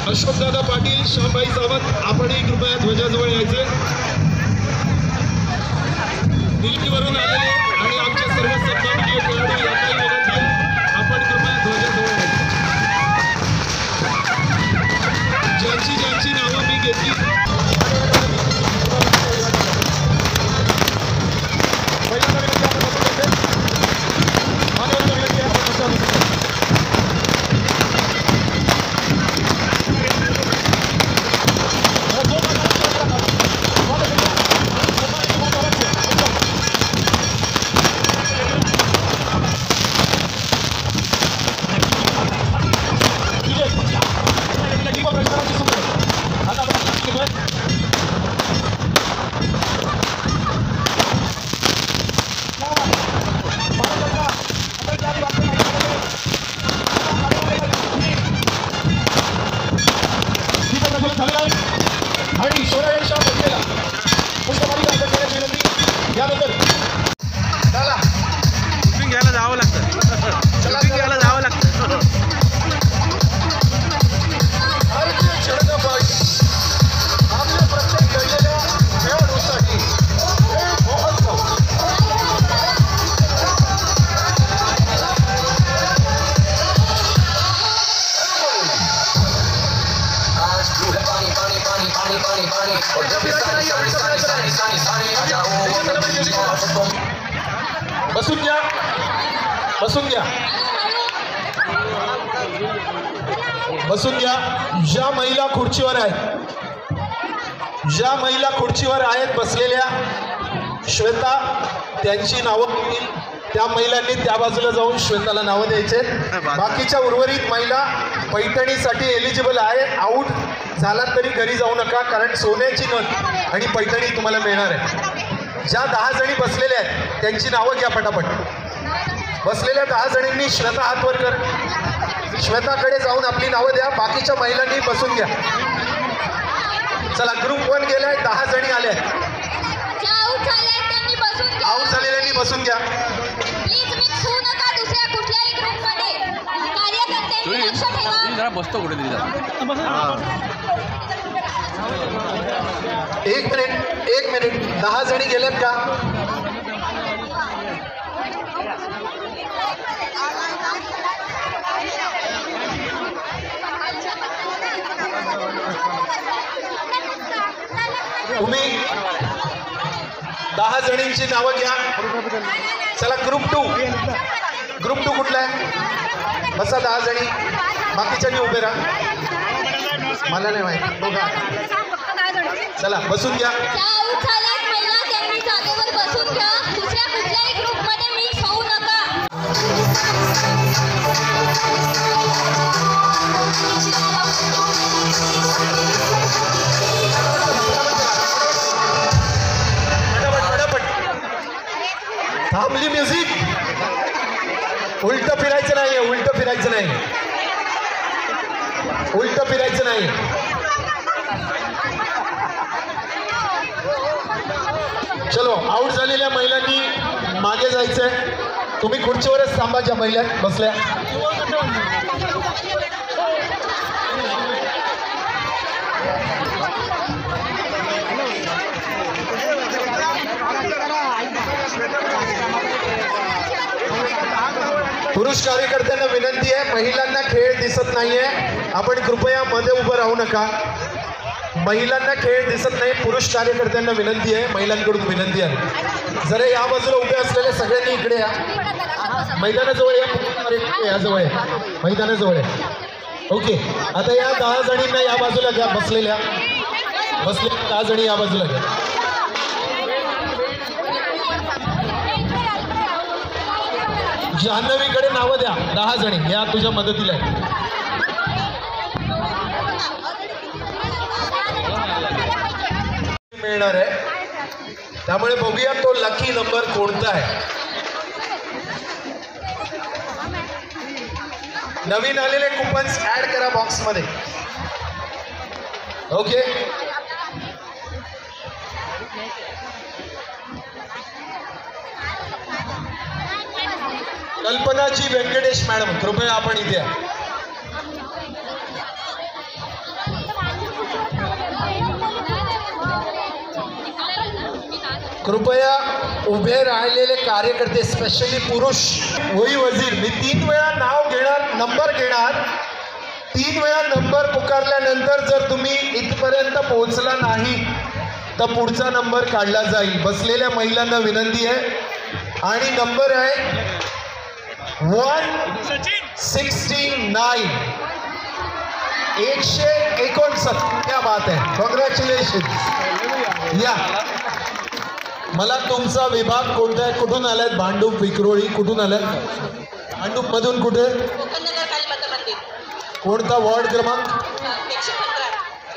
अशोकदादा पाटील, श्यामबाई सावंत, आपणही कृपया ध्वजाजवळ यायचे. दिल्लीवरून आलेले आणि आमचे सर्व सन्माननीय खेळाडू यांनाही विनंती आहे, आपण कृपया ध्वजाजवळ यायचे. ज्यांची नावं मी घेतली बसून घ्या. ज्या महिला खुर्चीवर आहेत बसलेल्या श्वेता, त्यांची नावं त्या महिलांनी त्या बाजूला जाऊन श्वेताला नावं द्यायचे. बाकीच्या उर्वरित महिला पैठणीसाठी एलिजिबल आहे. आऊट झाला तरी घरी जाऊ नका, कारण सोन्याची नथ आणि पैठणी तुम्हाला मिळणार आहे. ज्या 10 जणी बसलेल्या आहेत त्यांची नावं घ्या पटापट. बसलेल्या 10 जणींनी श्वेता हात वर कर. श्वेताकडे जाऊन आपली नावं द्या. बाकीच्या महिलांनी बसून घ्या. चला, ग्रुप 1 गेलाय, 10 जणी आल्या. आऊट झालेल्यांनी बसून घ्या. बसतो कुठेतरी. एक मिनिट 10 जणी गेल्यात का? तुम्ही 10 जणींची नावं घ्या. चला, ग्रुप 2 कुठला आहे? बसा 10 जणी. बाकीच्यांनी उभे राहा. मला नाही माहिती, बघा. चला, बसून घ्या. थांबली म्युझिक. उलट फिरायचं नाही. चलो, आऊट झालेल्या महिलांनी मागे जायचंय. तुम्ही खुर्चीवरच थांबा ज्या महिला बसल्या. पुरुष कार्यकर्त्यांना विनंती आहे, महिलांना खेळ दिसत नाहीये, आपण कृपया मध्ये उभं राहू नका. महिलांना खेळ दिसत नाही. पुरुष कार्यकर्त्यांना विनंती आहे, महिलांकडून विनंती आहे, जरा या बाजूला उभे असलेले सगळ्यांनी इकडे या. मैदानाजवळ या जवळ या. मैदानाजवळ आहे. ओके, आता या 10 जणींना या बाजूला घ्या. बसलेल्या 10 जणी या बाजूला घ्या. जान्हवीकडे नावं द्या. 10 जणी या तुझ्या मदतीला आहे. मिळणार आहे, त्यामुळे बघूया तो लकी नंबर कोणता आहे. नवीन आलेले कुपन्स ऍड करा बॉक्स मध्ये. ओके, कल्पना जी वेंकटेश मॅडम, कृपया आपण इथे या. कृपया उभे राहिलेले कार्यकर्ते स्पेशली पुरुष वही वजीर मी 3 वेळा नाव घेणार नंबर घेणार 3 वेळा नंबर पुकारल्यानंतर जर तुम्ही इथपर्यंत पोहोचला नाही तर पुढचा नंबर काढला जाईल. बसलेल्या महिलांना विनंती आहे आणि नंबर आहे 169 159. क्या बात आहे, कॉंग्रॅच्युलेशन. या मला तुमचा विभाग कोणता कुठून आलात? भांडूप विक्रोळी कुठून आलात? भांडूप मधून कुठे? कोणता वॉर्ड क्रमांक?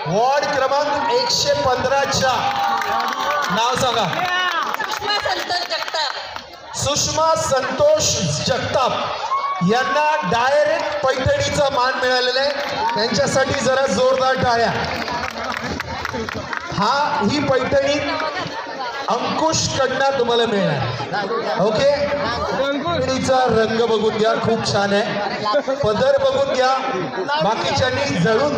वॉर्ड क्रमांक 115च्या नाव सांगा. सुषमा संतोष जगताप यांना डायरेक्ट पैठणीचा मान मिळालेला आहे. त्यांच्यासाठी जरा जोरदार टाळ्या. ही पैठणी अंकुश कडनं तुम्हाला मिळणार. ओके, पैठणीचा रंग बघून घ्या, खूप छान आहे. पदर बघून घ्या, बाकीच्यांनी जळून.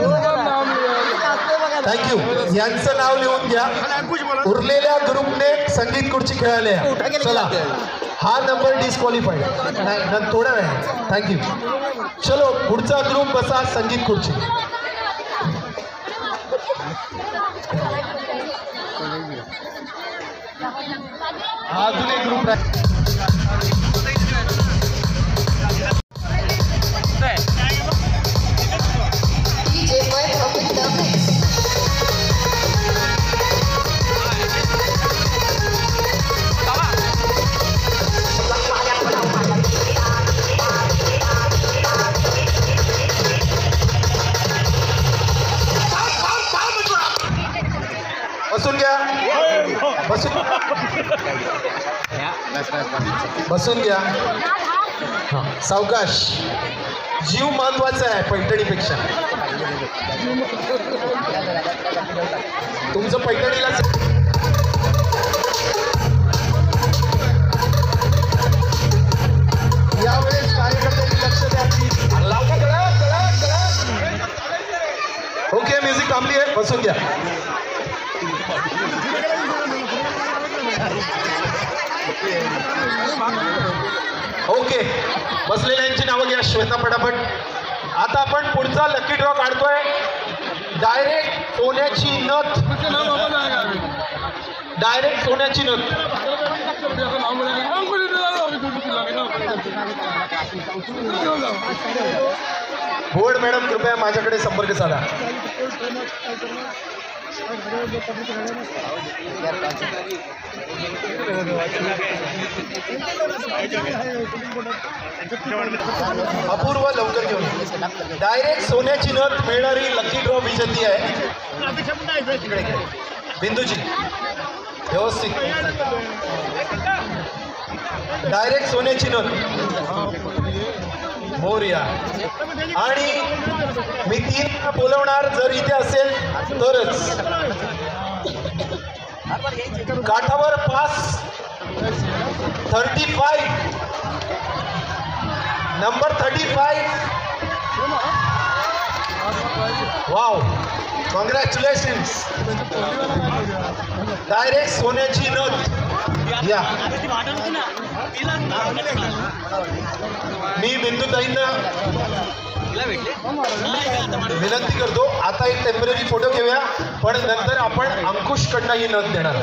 थँक्यू. यांचं नाव लिहून घ्या. उरलेल्या ग्रुपने संगीत खुर्ची खेळाले. चला, हा नंबर डिस्क्वालिफाईड थोडा वेळ. थँक्यू. चलो पुढचा ग्रुप बसा संगीत खुर्ची. हा अजून एक ग्रुप आहे. बसून घ्या, बसून घ्या. सावकाश. जीव महत्वाचा आहे पैठणीपेक्षा. तुमचं पैठणीला यावेळेस कार्यकर्त्यांनी लक्ष द्या. ओके, म्युझिक थांबली आहे, बसून घ्या. ओके, बसलेल्यांची नावं घ्या श्वेता पटापट. आता आपण पुढचा लकी ड्रॉ काढतोय. डायरेक्ट सोन्याची नथ. डायरेक्ट सोन्याची नथ. बोर्ड मॅडम कृपया माझ्याकडे संपर्क साधा. अपूर्व लवकर घेऊन. डायरेक्ट सोन्याची नथ मिळणारी लकी ड्रॉ विजेती आहे बिंदूजी. व्यवस्थित. डायरेक्ट सोन्याची नथ मोरया. आणि मी 3 बोलवणार, जर इथे असेल तरच. काठावर pass 35 number 35. Wow, congratulations. Direct सोन्याची नथ या. मी बिंदुताईंना विनंती करतो, आता एक टेम्पररी फोटो घेऊया, पण नंतर आपण अंकुश कडनं ही नथ देणार.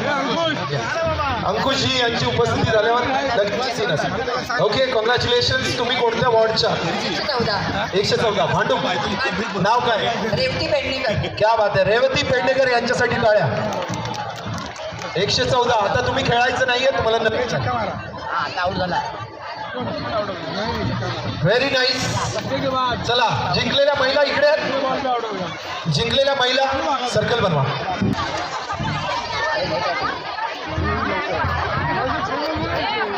अंकुशजी यांची उपस्थिती झाल्यावर लगेच सीन असेल. Okay, congratulations. तुम्ही कोणत्या वॉर्डच्या? 114. भांडूप. नाव काय? रेवती पेडणेकर. क्या बात आहे. रेवती पेडणेकर यांच्यासाठी टाळ्या. 114. आता तुम्ही खेळायचं नाहीये, तुम्हाला नक्की व्हेरी नाईस. चला, जिंकलेल्या महिला इकडे आहेत. जिंकलेल्या महिला सर्कल बनवा.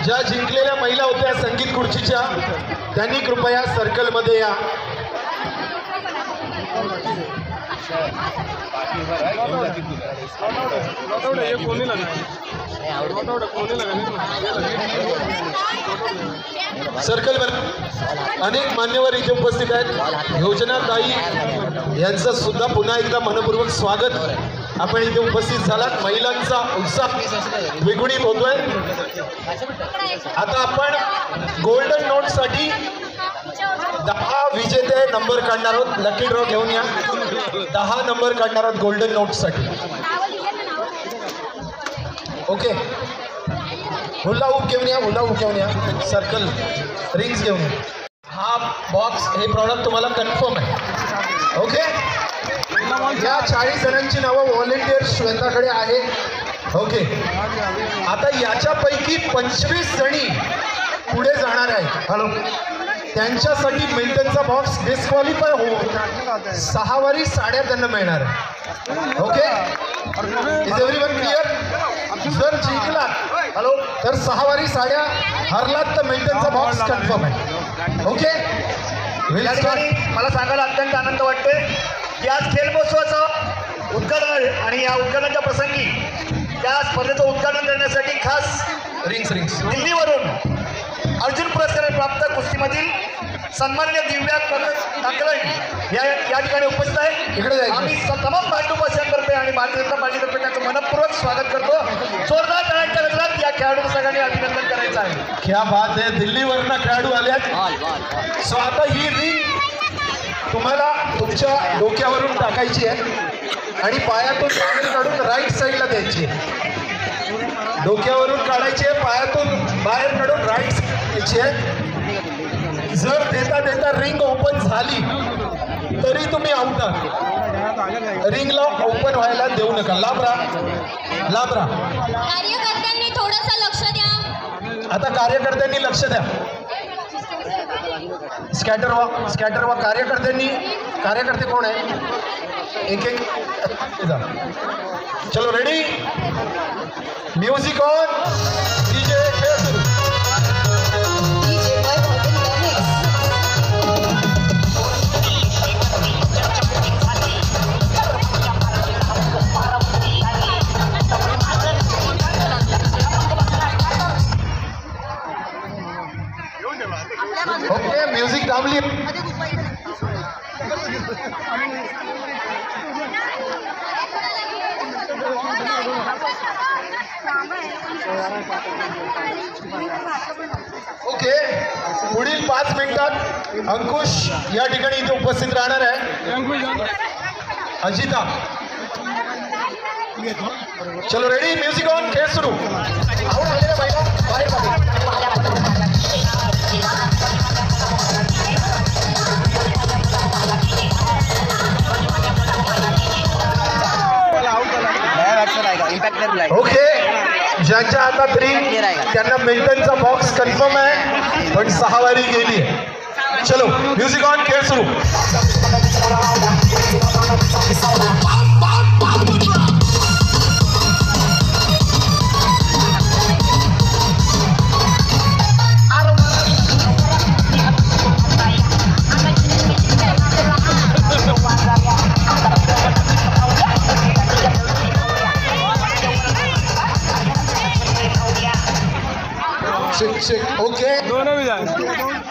ज्या जिंकलेल्या महिला होत्या संगीत खुर्चीच्या, त्यांनी कृपया सर्कलमध्ये या. सर्कल अनेक मान्यवर इथे उपस्थित आहेत. योजना ताई यांचं सुद्धा पुन्हा एकदा मनपूर्वक स्वागत. आपण इथे उपस्थित झालात. महिलांचा उत्साह द्विगुणित होतोय. आता आपण गोल्डन नोट साठी 10 विजेते नंबर काढणार आहोत. लकी ड्रॉ घेऊन या. 10 नंबर काढणार आहोत गोल्डन नोट साठी. ओके, हुला हुक घेऊन या. हुला हुक घेऊन या. सर्कल रिंग्स घेऊन या. हा बॉक्स हे प्रॉडक्ट तुम्हाला कन्फर्म आहे. ओके, या 40 जणांची नावं व्हॉलेंटियर श्वेताकडे आहे. ओके, आता याच्यापैकी 25 जणी पुढे जाणार आहेत. हॅलो, त्यांच्यासाठी मिल्टनचा बॉक्स डिस्क्वालिफाय होऊन 6 वारी साड्या त्यांना मिळणार आहे. Okay, is everyone clear? जर जिंकलात हॅलो तर 6 वारी साड्या, हरलात तर मिल्टनचा बॉक्स कन्फर्म आहे. ओके, या ठिकाणी मला सांगायला अत्यंत आनंद वाटतोय की आज खेळ महोत्सवाचं उद्घाटन आणि या उद्घाटनाच्या प्रसंगी त्या स्पर्धेचं उद्घाटन करण्यासाठी खास रिंग्स दिल्लीवरून अर्जुन पुरस्कार प्राप्त कुस्तीमधील सन्माननीय दिव्या काकलण या ठिकाणी उपस्थित आहे. इकडे जायचं. आम्ही तमाम भाजपवासियांतर्फे आणि भारतीय जनता पार्टीतर्फे त्यांचं मनपूर्वक स्वागत करतो. जोरदार टाळ्यांच्या गजरात या खेळाडूंचं सगळ्यांनी अभिनंदन करायचं आहे. क्या बात आहे. दिल्लीवरनं खेळाडू आल्यात. सो आता ही रिंग तुम्हाला तुमच्या डोक्यावरून टाकायची आहे आणि पायातून बाहेर काढून राईट साईडला द्यायची आहे. डोक्यावरून काढायची आहे, पायातून बाहेर काढून राईट साईड द्यायची आहे. जर देता देता रिंग ओपन झाली तरी तुम्ही आउट आहात. रिंगला ओपन व्हायला देऊ नका. लांबरा. कार्यकर्त्यांनी थोडंसं लक्ष द्या. आता कार्यकर्त्यांनी लक्ष द्या. स्कॅटर व्हा. कार्यकर्ते कोण आहे? एक चलो, रेडी, म्युझिक ऑन. डीजे खेळ सुरू. ओके, म्युझिक थांबली. ओके, पुढील 5 मिनिटात अंकुश या ठिकाणी इथे उपस्थित राहणार आहे. अजिता, चलो रेडी, म्युझिक ऑन, खेळ सुरू. ओके, ज्यांच्या हातात रिंग त्यांना मिल्टनचा बॉक्स कन्फर्म आहे, पण 6 वारी गेली. चलो, म्युझिक ऑन, खेळ सुरू. ओके,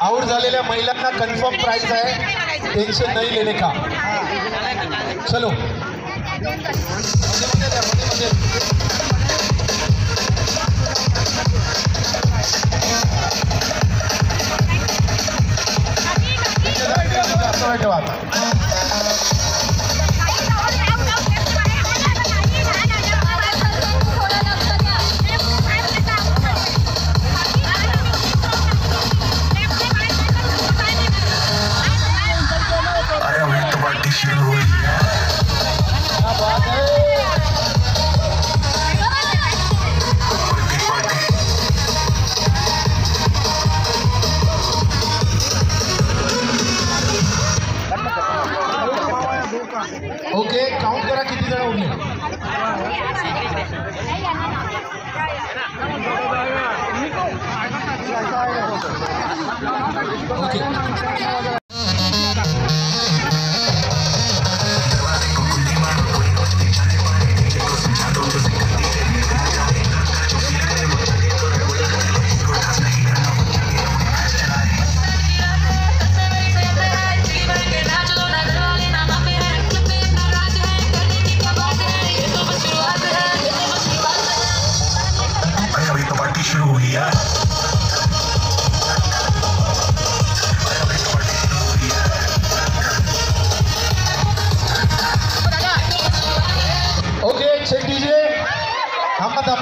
आउट झालेल्या महिलांना कन्फर्म प्राइस आहे. टेंशन नहीं लेने का. चलो, ओके, काउंट करा किती जण उरले. ओके,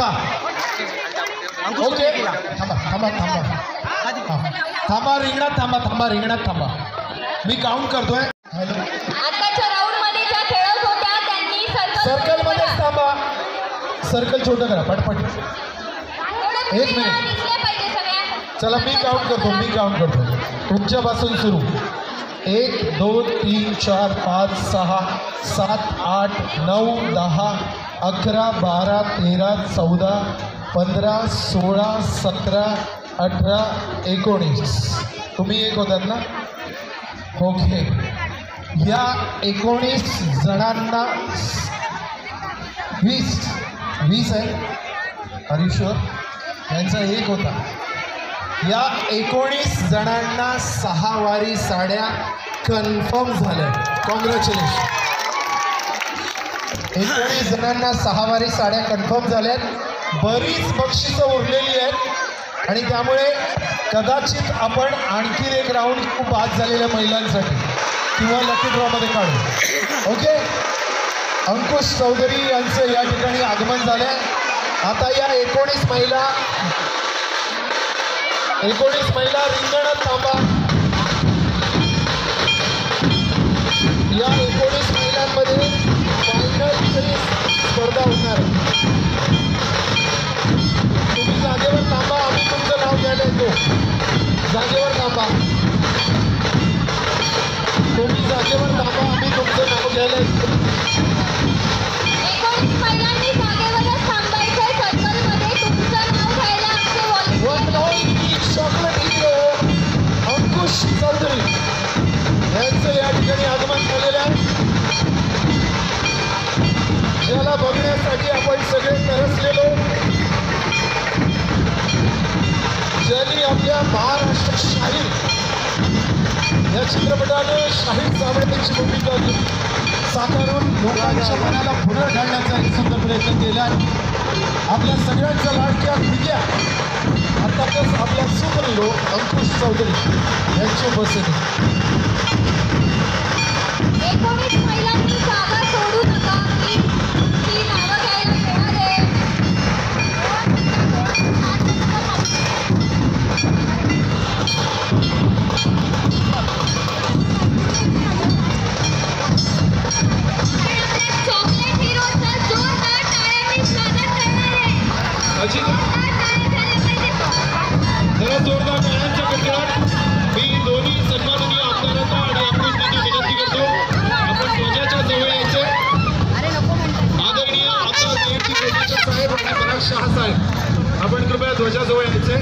थांबा. ओके थांबा थांबा थांबा हा. थांबा रिंगणात थांबा. मी काउंट करतोय. आताच्या राऊंड मध्ये ज्या खेळत होत्या त्यांनी सर्कल मध्येच थांबा. सर्कल छोटं करा पटपट. एक मिनिट. दिसले पाहिजे सगळ्या. चला मी काउंट करतो तुमच्यापासून सुरू. 1 2 3 4 5 6 7 8 9 10 11 12 13 14 15 16 17 18 19. तुम्ही एक होतात ना. ओके. या 19 जणांना 20 आहे. आयुष्य यांचा एक होता. या 19 जणांना 6 वारी साड्या कन्फर्म झाल्या. कॉंग्रॅच्युलेशन. 19 जणांना 6 वारी साड्या कन्फर्म झाल्यात. बरीच बक्षिसं उरलेली आहेत आणि त्यामुळे कदाचित आपण आणखी एक राऊंड खूप बाद झालेल्या महिलांसाठी किंवा लकी ड्रॉमध्ये काढू. ओके. अंकुश चौधरी यांचं या ठिकाणी आगमन झालंय. आता या 19 महिला रिंगणात थांबा. या 19 महिलांमध्ये फायनलची स्पर्धा होणार. तुम्ही जागेवर थांबा. आम्ही तुमचं नाव घ्यायला येतो. जागेवर थांबा. आम्ही तुमचं नाव घ्यायला येतो. 19 महिलांनी जागेवरच थांबायचंय. सर्कलमध्ये तुमचं नाव घ्यायला आमचे volunteer. Chocolate hero Ankush Chaudhari यांचं या ठिकाणी आगमन झालेलं आहे. ज्याला बघण्यासाठी आपण सगळे तरसलेलो. ज्यांनी आपल्या महाराष्ट्र शाहीर या चित्रपटाने शाहीर सावळेची भूमिका साकारून लोकांच्या मनाला पुढे घालण्याचा एक सुंदर प्रयत्न केला. आपल्या सगळ्यांच्या लाडक्या विद्या अर्थातच आपल्या सुपर हिरो अंकुश चौधरी यांची उपस्थिती. 19 महिलांनी जागा सोडू नका. ती नावं घ्यायला येणार आहे. चॉकलेट हिरोचा जोरदार टाळ्यांनी स्वागत करणार आहे. जरा जोरदार टाळ्यांच्या गजरात मी दोन्ही सन्माननीय आमदारांना आणि अंकुशजींना विनंती करतो. आपण ध्वजाच्या जवळ यायचे. आदरणीय आमदार देवजी कोटेचा साहेब आणि पराग शहा साहेब आपण कृपया ध्वजाजवळ यायचे.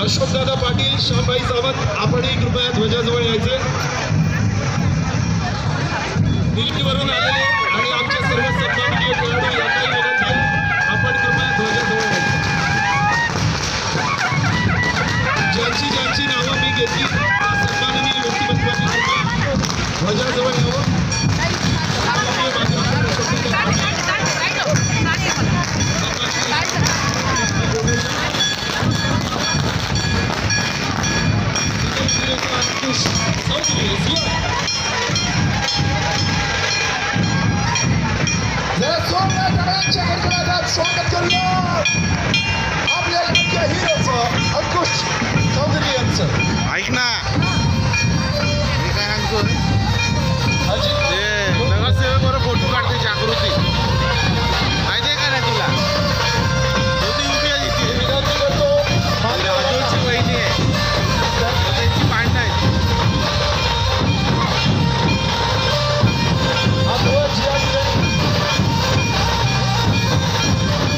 अशोकदादा पाटील, श्यामबाई सावंत आपणही कृपया ध्वजाजवळ यायचे. दिल्लीवरून आलेले आणि आमच्या सर्व सन्माननीय खेळाडू यांनाही विनंती आहे. आपण कृपया ध्वजाजवळ यायचे. ज्यांची नावं मी घेतली त्या सन्माननीय व्यक्तिमत्वांनी कृपया ध्वजाजवळ यावं. जरा जोरदार टाळ्यांच्या गजरात स्वागत करूया आपल्या मुख्य हिरोचं अंकुश चौधरी यांचं. ऐक ना मी काय सांगतो ते नगरसेवकावर फोटो काढते जागृती माहिती आहे का नाही तुला. विनंती करतो अजूनची बहिणी आहे त्यांची भांडणं आहेत. हा ध्वज या ठिकाणी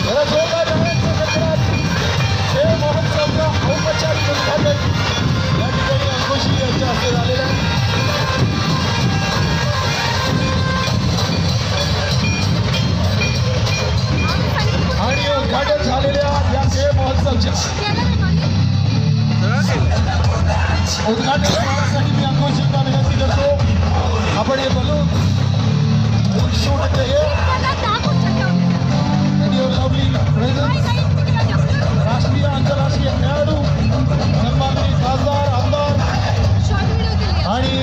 जरा जोरदार टाळ्यांच्या गजरात हे महोत्सवाचं औपचारिक उद्घाटन या ठिकाणी अंकुशजी यांच्या हस्ते झालेलं आहे. आणि उद्घाटन झालेल्या या खेळ महोत्सवाच्या उद्घाटन करण्यासाठी मी अंकुशजींना विनंती करतो. आपण हे बलून शूट हे लवली प्रेझेंस राष्ट्रीय आंतरराष्ट्रीय खेळाडू सन्माननीय खासदार आमदार आणि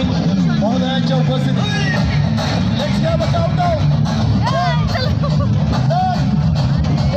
महोदयांच्या उपस्थितीत. Let's have a countdown. 10, 9,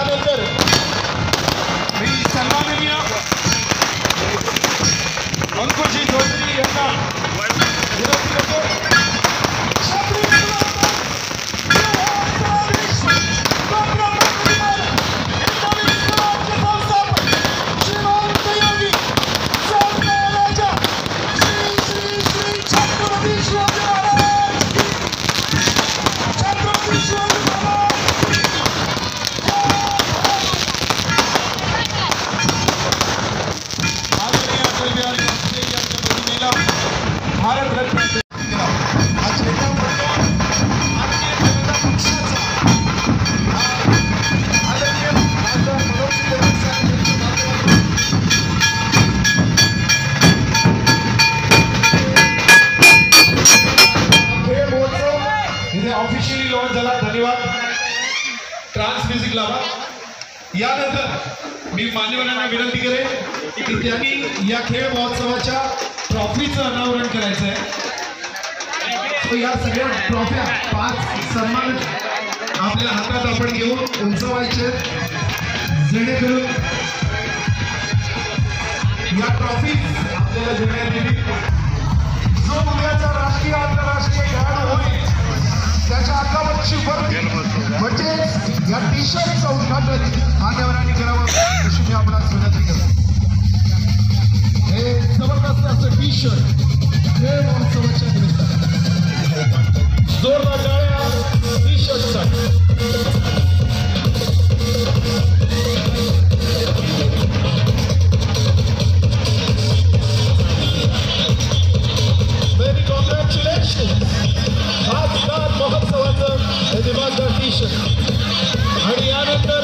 यानंतर मी सन्माननीय अंकुशजी चौधरी यांना विनंती करतो. भारत रत्न आज झेंडा उडवतो. भारतीय जनता पक्षाचा आदरणीय खासदार मनोज जरांगे साहेब यांच्या माध्यमातून खेळ महोत्सव इथे ऑफिशियली लॉन्च झाला. धन्यवाद. ट्रान्स म्युझिक लावा. यानंतर मी मान्यवरांना विनंती करेन की त्यांनी या खेळ महोत्सवाच्या ट्रॉफीचं अनावरण करायचं आहे. तो या सगळ्या ट्रॉफ्या 5 सन्मान आपल्या हातात आपण घेऊन उंचवायचे जेणेकरून या ट्रॉफी आपल्याला देण्यात येईल. जो उद्याचा राष्ट्रीय आंतरराष्ट्रीय खेळाडू होईल त्याच्या अंगावरची वर्दी म्हणजे या टी शर्टचं उद्घाटन मान्यवरांनी करावं अशी मी आपणास विनंती करतो. हे जबरदस्त असं टी शर्ट खेळ महोत्सवाच्या निमित्तानं जोरदार टाळ्या टी शर्टसाठी. Many congratulations. हा दिनार महोत्सवाचं हे दिवाळी टी शर्ट आणि यानंतर